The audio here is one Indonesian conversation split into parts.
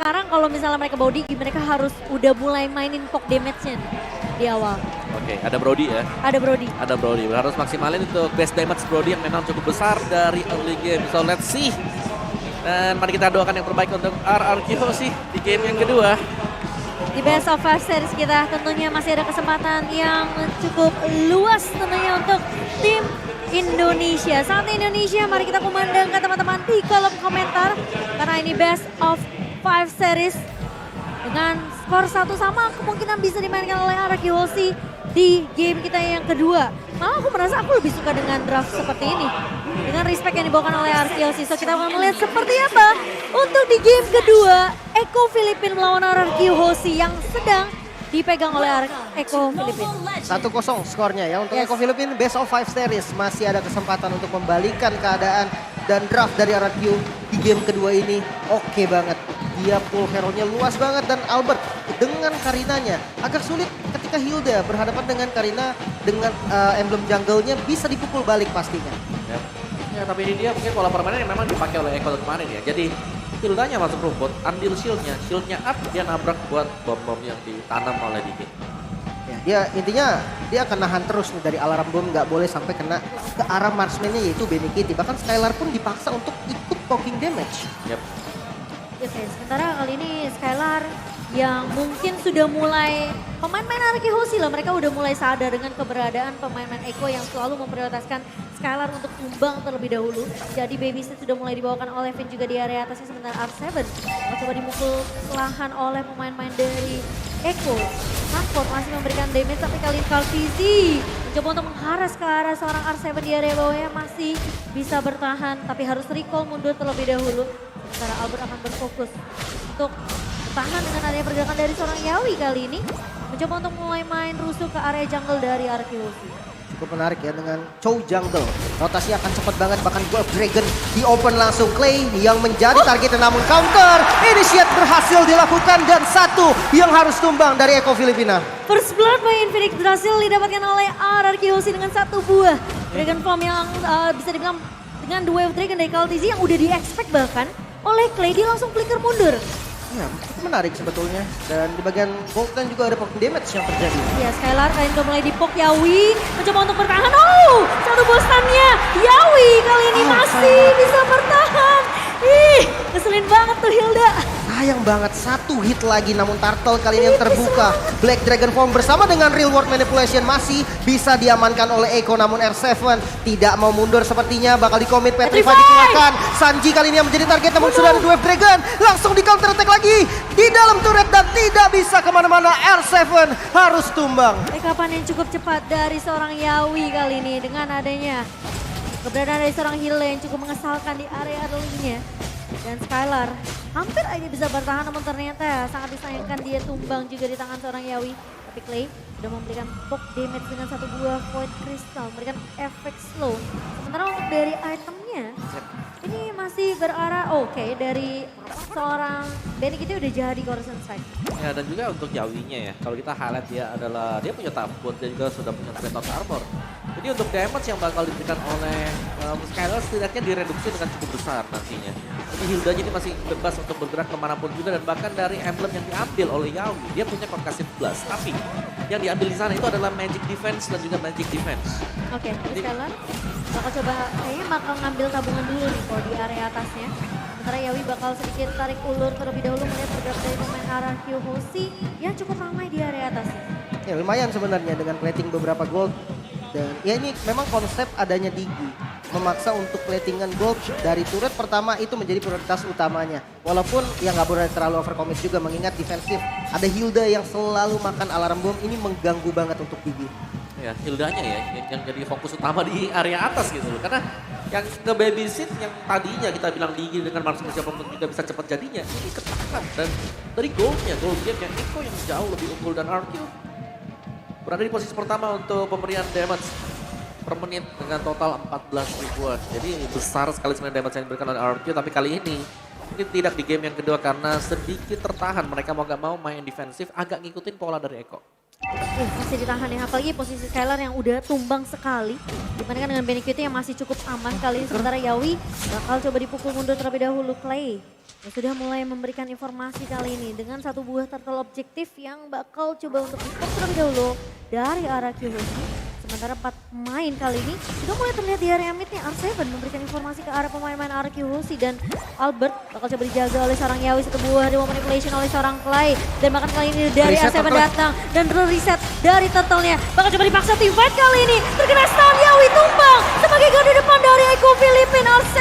sekarang kalau misalnya mereka body, mereka harus udah mulai mainin poke damage-nya nih di awal. Oke, ada Brody ya. Ada Brody. Ada Brody. Harus maksimalin untuk base damage Brody yang memang cukup besar dari early game. So let's see. Dan mari kita doakan yang terbaik untuk RRQ sih di game yang kedua. Di Best of 5 series kita tentunya masih ada kesempatan yang cukup luas tentunya untuk tim Indonesia. Saat Indonesia, mari kita kumandangkan teman-teman di kolom komentar. Karena ini Best of 5 series dengan skor 1 sama kemungkinan bisa dimainkan oleh RRQ Hoshi di game kita yang kedua. Malah aku merasa aku lebih suka dengan draft seperti ini. Dengan respect yang dibawakan oleh RRQ Hoshi. So kita akan melihat seperti apa untuk di game kedua. Eko Filipin melawan RRQ Hoshi yang sedang dipegang oleh Eko Filipin. 1-0 skornya ya untuk Yes. Eko Filipin. Best of 5 series masih ada kesempatan untuk membalikan keadaan dan draft dari RRQ di game kedua ini oke banget. Dia full hero-nya luas banget dan Albert dengan Karinanya agak sulit ketika Hilda berhadapan dengan Karina dengan emblem jungle-nya bisa dipukul balik pastinya. Ya, tapi ini dia mungkin pola permainan yang memang dipakai oleh Eko kemarin ya. Jadi Hildanya masuk rumput, ambil shieldnya up, dia nabrak buat bom-bom yang ditanam oleh Diki. Ya, dia intinya dia akan nahan terus nih dari alarm bom, nggak boleh sampai kena ke arah marksman-nya yaitu Benny Kitty. Bahkan Skylar pun dipaksa untuk ikut poking damage. Yep. Yes, sementara kali ini Skylar yang mungkin sudah mulai pemain-pemain RRQ Hoshi lah, mereka udah mulai sadar dengan keberadaan pemain-pemain Eko yang selalu memprioritaskan Skylar untuk tumbang terlebih dahulu. Jadi babysit sudah mulai dibawakan oleh Vin juga di area atasnya, sementara R7 coba dimukul perlahan oleh pemain-pemain dari Eko. Transport masih memberikan damage tapi kali ini Kaltizi mencoba untuk mengharas ke arah seorang R7 di area bawahnya, masih bisa bertahan tapi harus recall mundur terlebih dahulu. Sementara Albert akan berfokus untuk bertahan dengan adanya pergerakan dari seorang Yawi kali ini. Mencoba untuk mulai main rusuh ke area jungle dari RRQ Hoshi. Cukup menarik ya dengan Chow Jungle. Rotasi akan cepat banget, bahkan Wolf Dragon di open langsung. Clay yang menjadi target namun counter. Initiate berhasil dilakukan dan satu yang harus tumbang dari Eko Filipina. First blood by Infinix berhasil didapatkan oleh RRQ Hoshi dengan satu buah Dragon Form yang bisa dibilang dengan dua Wave Dragon dari Kaltizi yang udah di-expect bahkan oleh Clay. Dia langsung flicker mundur. Ya, cukup menarik sebetulnya. Dan di bagian gold lane juga ada poking damage yang terjadi. Ya, Skylar kali ini udah mulai dipok. Yawi mencoba untuk bertahan. Oh, satu bostannya. Yawi kali ini masih bisa bertahan. Ih, keselin banget tuh Hilda. Sayang banget, satu hit lagi namun Turtle kali ini yang terbuka. Black Dragon Form bersama dengan Real World Manipulation masih bisa diamankan oleh Eko, namun R7 tidak mau mundur sepertinya, bakal dikomit. Petrify dikeluarkan. Sanji kali ini yang menjadi target namun sudah ada Wave Dragon. Langsung di counter attack lagi di dalam turret dan tidak bisa kemana-mana. R7 harus tumbang. Kapan yang cukup cepat dari seorang Yawi kali ini dengan adanya keberadaan dari seorang Hilda yang cukup mengesalkan di area early-nya. Dan Skylar hampir aja bisa bertahan namun ternyata sangat disayangkan dia tumbang juga di tangan seorang Yawi. Tapi Clay sudah memberikan poke damage dengan satu buah Void Crystal, memberikan efek slow. Sementara untuk dari itemnya ini masih berarah oke dari seorang Benny Kitty udah jadi Coruscant Strike. Ya, dan juga untuk Yawinya ya, kalau kita highlight dia adalah dia punya tabut, dia juga sudah punya Tretos Armor. Jadi untuk damage yang bakal diberikan oleh Skylar setidaknya direduksi dengan cukup besar nantinya. Jadi Hildanya ini masih bebas untuk bergerak kemanapun juga, dan bahkan dari emblem yang diambil oleh Yawi, dia punya Concussive Blast. Tapi yang diambil di sana itu adalah Magic Defense dan juga Magic Defense. Oke, Skylar bakal coba kayaknya bakal ngambil tabungan dulu nih kalau di area atasnya. Sementara Yawi bakal sedikit tarik ulur terlebih dahulu melihat bergerak dari pemain RRQ Hoshi yang cukup ramai di area atasnya. Ya lumayan sebenarnya dengan plating beberapa gold. Dan ya ini memang konsep adanya Digi memaksa untuk platingan gold dari turret pertama itu menjadi prioritas utamanya. Walaupun ya nggak boleh terlalu overcommit juga mengingat defensif. Ada Hilda yang selalu makan alarm bom, ini mengganggu banget untuk Digi. Ya, Hildanya ya yang jadi fokus utama di area atas gitu loh. Karena yang ke babysit yang tadinya kita bilang Digi dengan marksmanship juga bisa cepat jadinya, ini ketahan. Dan dari gold game yang Eko yang jauh lebih unggul dan RQ berada di posisi pertama untuk pemberian damage per menit dengan total 14 ribuan. Jadi besar sekali sebenarnya damage yang diberikan oleh RQ, tapi kali ini mungkin tidak di game yang kedua karena sedikit tertahan. Mereka mau gak mau main defensif, agak ngikutin pola dari Eko. Masih ditahan ya, apalagi posisi Skylar yang udah tumbang sekali. Dibandingkan dengan Benny Cutie yang masih cukup aman kali ini. Sementara Yawi bakal coba dipukul mundur terlebih dahulu. Clay yang sudah mulai memberikan informasi kali ini dengan satu buah turtle objektif yang bakal coba untuk di-pop terlebih dahulu dari arah Kyuhoshi. Sementara 4 pemain kali ini sudah mulai terlihat di area mid nih. R7 memberikan informasi ke arah pemain-pemain arah Kyuhoshi dan Albert bakal coba dijaga oleh seorang Yawi. Satu buah Dewa Manipulation oleh seorang Clay. Dan bahkan kali ini dari Reset R7 turtle. datang dan reset dari turtle-nya. Bakal coba dipaksa team fight kali ini. Terkena stun, Yawi tumbang sebagai garda depan dari Eko Filipin. R7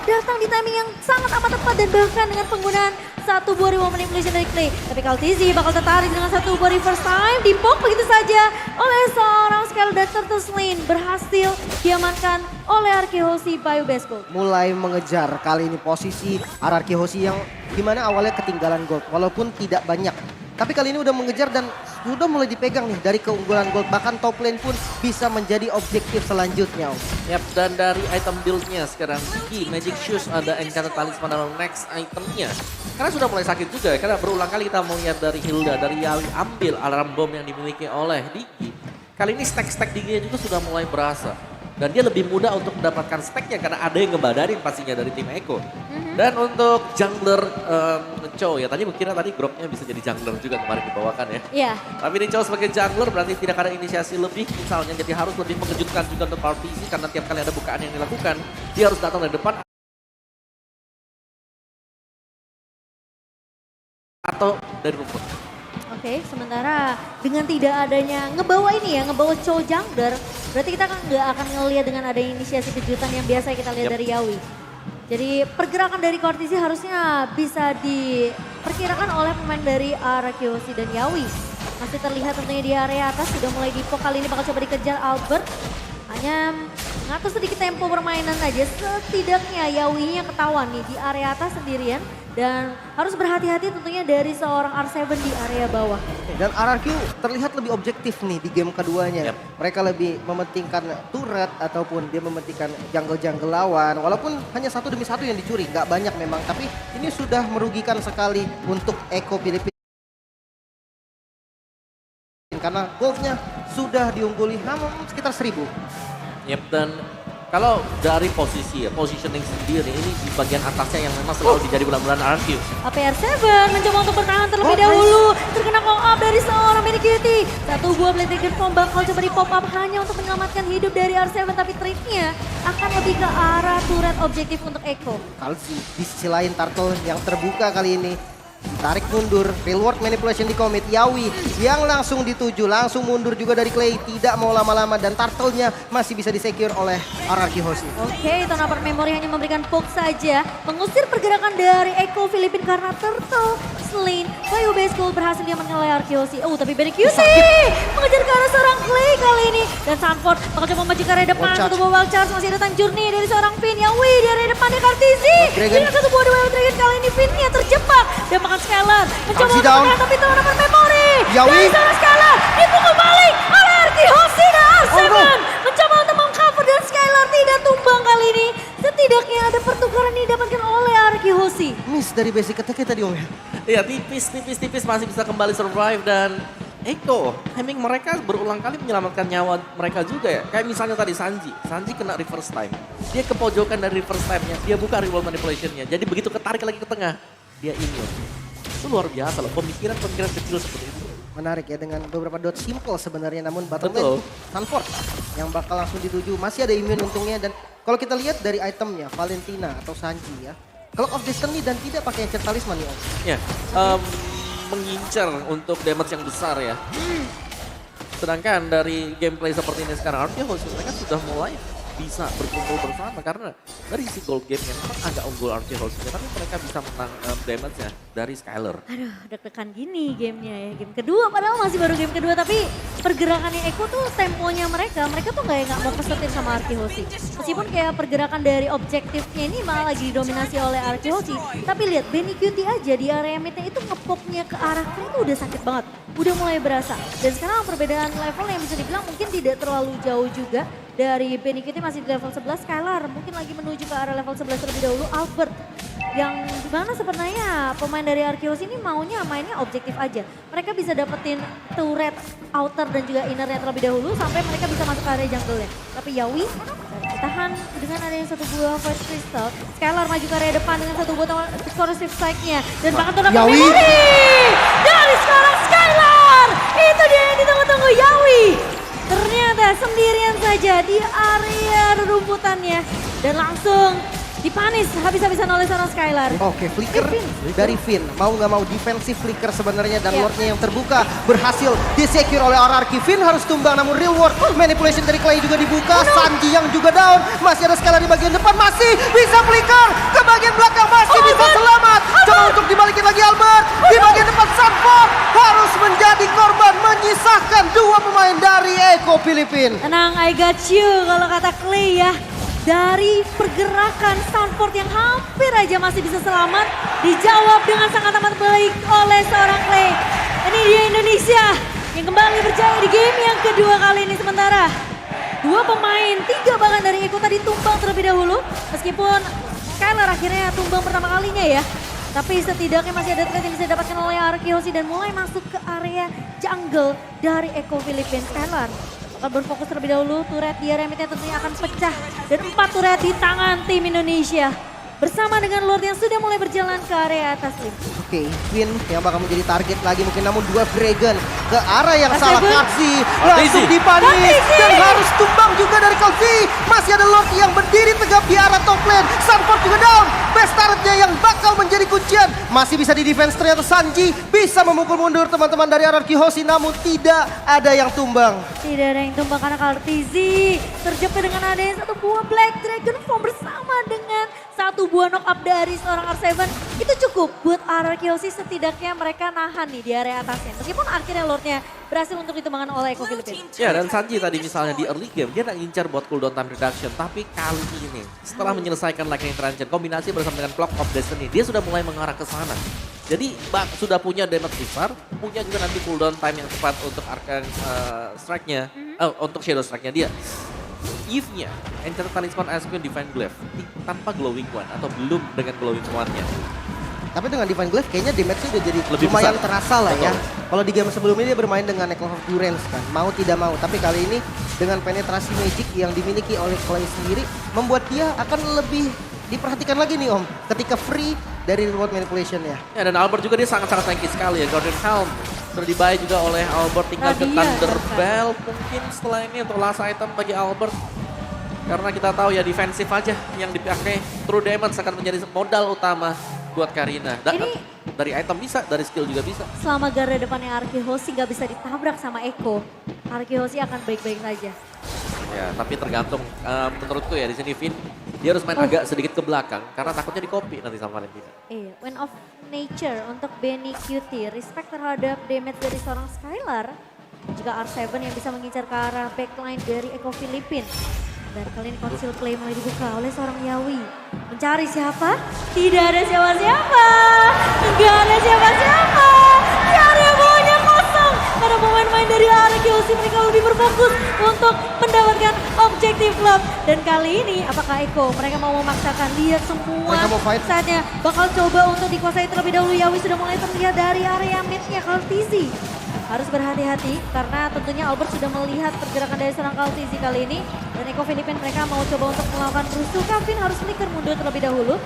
datang di timing yang sangat amat tepat dan bahkan dengan penggunaan satu buah Dewa Manipulation dari Clay. Tapi Kaltizi bakal tertarik dengan satu buah reverse time. Dipok begitu saja oleh seorang Skylar dan Turtle Lane. Berhasil diamankan oleh Arkehoshi Bayu Besko. Mulai mengejar kali ini posisi RRQ Hoshi yang dimana awalnya ketinggalan gold. Walaupun tidak banyak. Tapi kali ini udah mengejar dan sudah mulai dipegang nih dari keunggulan gold. Bahkan top lane pun bisa menjadi objektif selanjutnya. Yap, dan dari item build-nya sekarang Digi, Magic Shoes, ada Enchanted Talisman dalam next itemnya. Karena sudah mulai sakit juga, karena berulang kali kita melihat dari Hilda, dari Yawi ambil alarm bom yang dimiliki oleh Digi. Kali ini stack-stack Digi-nya juga sudah mulai berasa. Dan dia lebih mudah untuk mendapatkan stacknya karena ada yang ngebadarin pastinya dari tim Eko. Dan untuk jungler Chow ya, tadi kira tadi Groknya bisa jadi jungler juga kemarin dibawakan ya. Iya. Tapi ini Chow sebagai jungler berarti tidak ada inisiasi lebih misalnya, jadi harus lebih mengejutkan juga untuk RPC karena tiap kali ada bukaan yang dilakukan, dia harus datang dari depan atau dari rumput. Oke, sementara dengan tidak adanya ngebawa ini ya, ngebawa Chow jungler, berarti kita kan nggak akan ngelihat dengan ada inisiasi kejutan yang biasa kita lihat dari Yawi. Jadi pergerakan dari Kortizi harusnya bisa diperkirakan oleh pemain dari arah Kyuhoshi dan Yawi. Masih terlihat tentunya di area atas sudah mulai dipok, kali ini bakal coba dikejar Albert. Hanya mengatur sedikit tempo permainan aja, setidaknya Yawi-nya ketahuan nih di area atas sendirian. Dan harus berhati-hati tentunya dari seorang R7 di area bawah. Dan RRQ terlihat lebih objektif nih di game keduanya. Yep. Mereka lebih mementingkan turret ataupun dia mementingkan jungle-jungle lawan. Walaupun hanya satu demi satu yang dicuri, nggak banyak memang. Tapi ini sudah merugikan sekali untuk Eko Filipina. Karena goldnya sudah diungguli sekitar 1000. Yep, dan kalau dari posisi ya, positioning sendiri ini di bagian atasnya yang memang selalu dijadi bulan-bulan RQ. APR7 mencoba untuk bertahan terlebih Oh, dahulu. Terkena call up dari seorang Benny Cutie. Satu buah Blade Dragon Bomb bakal coba di pop up hanya untuk menyelamatkan hidup dari R7. Tapi triknya akan lebih ke arah turret objektif untuk Eko. Kalsi di sisi lain Turtle yang terbuka kali ini. Ditarik mundur, real world manipulation di commit. Yawi yang langsung dituju, langsung mundur juga dari Clay. Tidak mau lama-lama dan Turtle-nya masih bisa disecure oleh RRQ Hoshi. Oke, Tonapper Memory hanya memberikan poke saja. Mengusir pergerakan dari Eko Filipin karena Turtle Lane. Bayu Besko berhasil diamankan oleh Arkehoshi. Oh, tapi Benny Cutie mengejar ke arah seorang Clay kali ini. Dan Sanford bakal coba maju ke area depan. Wall charge. Satu buah wall charge, masih ada Journey dari seorang Finn. Yawi di area depannya Kartizi. Dragon. Dengan satu buah Wild Dragon kali ini Finn-nya terjebak. Dan makan Skylar. Mencoba Karsi untuk down. menahan, tapi Tonapper Memory. Yawi. Dari seorang Skylar. Dipukul balik oleh Arkehoshi dan R7. Oh, no. Mencoba untuk mengcover dan Skylar tidak tumbang kali ini. Setidaknya ada pertukaran yang didapatkan oleh Arkehoshi. Miss dari basic attack tadi Om ya. Iya, tipis masih bisa kembali survive dan Eko, timing mereka berulang kali menyelamatkan nyawa mereka juga ya. Kayak misalnya tadi Sanji kena reverse time. Dia ke pojokan dari reverse time-nya, dia buka reroll manipulation-nya. Jadi begitu ketarik lagi ke tengah, dia immune. Itu luar biasa loh, pemikiran kecil seperti itu. Menarik ya dengan beberapa dot simple sebenarnya, namun bottom Betul. lane Sanford yang bakal langsung dituju. Masih ada immune untungnya dan kalau kita lihat dari itemnya Valentina atau Sanji ya. Clock of Destiny dan tidak pakai Enchanted Talisman ya Om. Ya, mengincar untuk damage yang besar ya. Sedangkan dari gameplay seperti ini sekarang, artinya mereka sudah mulai bisa berkumpul bersama karena dari si gold game yang memang agak unggul RT House-nya, tapi mereka bisa menang damage-nya dari Skylar. Aduh, deg-degan gini gamenya ya. Game kedua, padahal masih baru game kedua. Tapi pergerakannya Eko tuh temponya mereka tuh nggak mau kesetir sama Arkehoshi. Meskipun kayak pergerakan dari objektifnya ini malah lagi didominasi oleh Arkehoshi. Tapi lihat, Benny Cutie aja di area midnya itu ngepopnya ke arah Clay itu udah sakit banget. Udah mulai berasa. Dan sekarang perbedaan level yang bisa dibilang mungkin tidak terlalu jauh juga. Dari Benny Cutie masih di level 11, Skylar mungkin lagi menuju ke arah level 11 terlebih dahulu. Albert yang dimana sebenarnya pemain dari Arkehoshi ini mainnya objektif aja. Mereka bisa dapetin turret outer dan juga innernya terlebih dahulu sampai mereka bisa masuk ke area jungle-nya. Tapi Yawi ditahan dengan adanya satu buah Void Crystal. Skylar maju ke area depan dengan satu buah explosive strike-nya. Dan bahkan terdapat Yawi. memori dari seorang Skylar. Itu dia yang ditunggu-tunggu, Yawi. Ternyata sendirian saja di area rerumputannya. Dan langsung dipanis habis-habisan oleh seorang Skylar. Oke, flicker dari Finn. Mau nggak mau defensif flicker sebenarnya dan Iya. Lordnya yang terbuka berhasil disecure oleh RRQ. Finn harus tumbang namun real world manipulation dari Clay juga dibuka. Sanji yang juga down. Masih ada Skylar di bagian depan. Masih bisa flicker ke bagian belakang. Masih bisa selamat. Coba untuk dibalikin lagi Albert. Di bagian depan Sanford harus menjadi korban menyisahkan dua pemain dari Eko Filipin. Tenang, I got you kalau kata Clay ya. Dari pergerakan Stanford yang hampir aja masih bisa selamat, dijawab dengan sangat amat baik oleh seorang Clay. Ini dia Indonesia yang kembali berjaya di game yang kedua kali ini. Sementara dua pemain, tiga bahkan dari Eko tadi tumbang terlebih dahulu. Meskipun Skylar akhirnya tumbang pertama kalinya ya. Tapi setidaknya masih ada trade yang bisa didapatkan oleh Arkeosi dan mulai masuk ke area jungle dari Eko Filipin. Skylar akan berfokus terlebih dahulu, turret di area midnya tentunya akan pecah. Dan 4 turret di tangan tim Indonesia. Bersama dengan Lord yang sudah mulai berjalan ke area atas lim. Oke, Finn yang bakal menjadi target lagi mungkin namun dua Dragon ke arah yang salah. Seven. Katzi langsung dipanis Katzi. dan harus tumbang juga dari Katzi. Masih ada Lord yang berdiri tegap di arah top lane. Sanford juga down. Best turretnya yang bakal menjadi kuncian. Masih bisa di defense ternyata Sanji bisa memukul mundur teman-teman dari RRQ Hoshi namun tidak ada yang tumbang. Tidak ada yang tumbang karena Kartizi terjepit dengan adanya satu buah Black Dragon Form bersama dengan satu buah knock up dari seorang R7. Itu cukup buat Arkeosi, setidaknya mereka nahan nih di area atasnya. Meskipun akhirnya Lordnya berhasil untuk ditumbangkan oleh Eko Filipin. Ya, dan Sanji tadi misalnya di early game dia nak ngincar buat cooldown time reduction, tapi kali ini setelah menyelesaikan Lightning Transient kombinasi bersama dengan Clock of Destiny, dia sudah mulai mengarah ke sana. Jadi sudah punya damage besar, punya juga nanti cooldown time yang tepat untuk Arcane strike-nya, untuk Shadow strike-nya dia. If-nya, Enchanted Talisman Ice Queen Divine Glaive tanpa Glowing One atau belum dengan Glowing One-nya. Tapi dengan Divine Glaive kayaknya damage-nya udah jadi Lebih lumayan besar. terasa lah ya. Betul. Kalau di game sebelumnya dia bermain dengan Necklace of Durance kan, mau tidak mau. Tapi kali ini dengan penetrasi magic yang dimiliki oleh Clay sendiri, membuat dia akan lebih diperhatikan lagi nih Om. Ketika free dari reward manipulation ya. Ya, dan Albert juga dia sangat-sangat tanky sekali ya. Golden Helm sudah dibayar juga oleh Albert, tinggal ke Radia, Thunder bahkan. Bell mungkin setelah ini untuk last item bagi Albert. Karena kita tahu ya defensif aja yang dipakai, true damage akan menjadi modal utama buat Karina. Ini- Dari item bisa, dari skill juga bisa. Selama garda depannya Arkeosi nggak bisa ditabrak sama Eko, Arkeosi akan baik-baik saja. Ya, tapi tergantung menurutku ya di sini Vin dia harus main agak sedikit ke belakang karena takutnya di copy nanti sama Valentina. Iya, Wind of Nature untuk Benny Cutie. Respect terhadap damage dari seorang Skylar. Juga R7 yang bisa mengincar ke arah backline dari Eko Filipin. Dan kali ini conceal play mulai dibuka oleh seorang Yawi. Mencari siapa? Tidak ada siapa-siapa. Enggak ada siapa-siapa. Di area bawahnya kosong. Karena pemain-pemain dari Arkeosi mereka lebih berfokus untuk mendapatkan objektif love. Dan kali ini apakah Eko mereka mau memaksakan, lihat semua Mereka mau fight. saatnya bakal coba untuk dikuasai terlebih dahulu. Yawi sudah mulai terlihat dari area midnya Kaltizi. Harus berhati-hati karena tentunya Albert sudah melihat pergerakan dari seorang Kaltizi kali ini. Dan Eko Filipin mereka mau coba untuk melakukan rusuh. Kevin harus flicker mundur terlebih dahulu.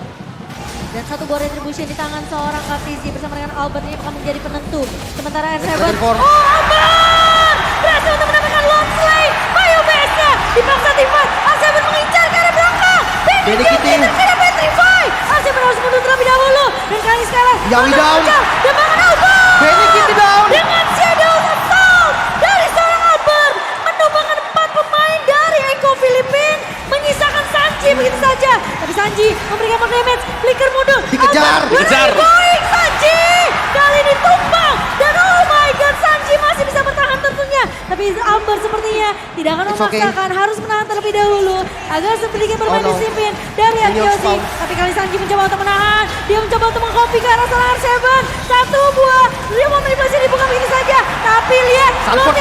Dan satu buah retribution di tangan seorang Kaltizi bersama dengan Albert ini akan menjadi penentu. Sementara R7, Dragon Form. oh Albert! Berhasil untuk mendapatkan long play. Ayo BS-nya dipaksa Divine. R7 mengincar ke arah belakang. Benny Kitty. Terkena Petrify. R7 harus mundur terlebih dahulu. Dan kali ini sekarang Yawi down. Dan bahkan Albert! Benny Kitty down. Dengan Shadow Assault dari seorang Albert menumbangkan 4 pemain dari Eko Filipin, menyisakan Sanji begitu saja. Tapi Sanji memberikan more damage, flicker mundur. Dikejar. Albert Dikejar. very baik Sanji. Kali ini tumbang dan oh my god Sanji masih bisa bertahan tentunya. Tapi Albert sepertinya tidak akan It's okay. memaksakan, harus menahan terlebih dahulu agar sedikit bermain Oh no. disiplin dari Minions Arkeosi. foul. Tapi kali Sanji mencoba untuk menahan, dia mencoba untuk mengcopy ke arah seorang R7. Satu buah remote manipulasi dibuka begitu saja. Tapi lihat Sanford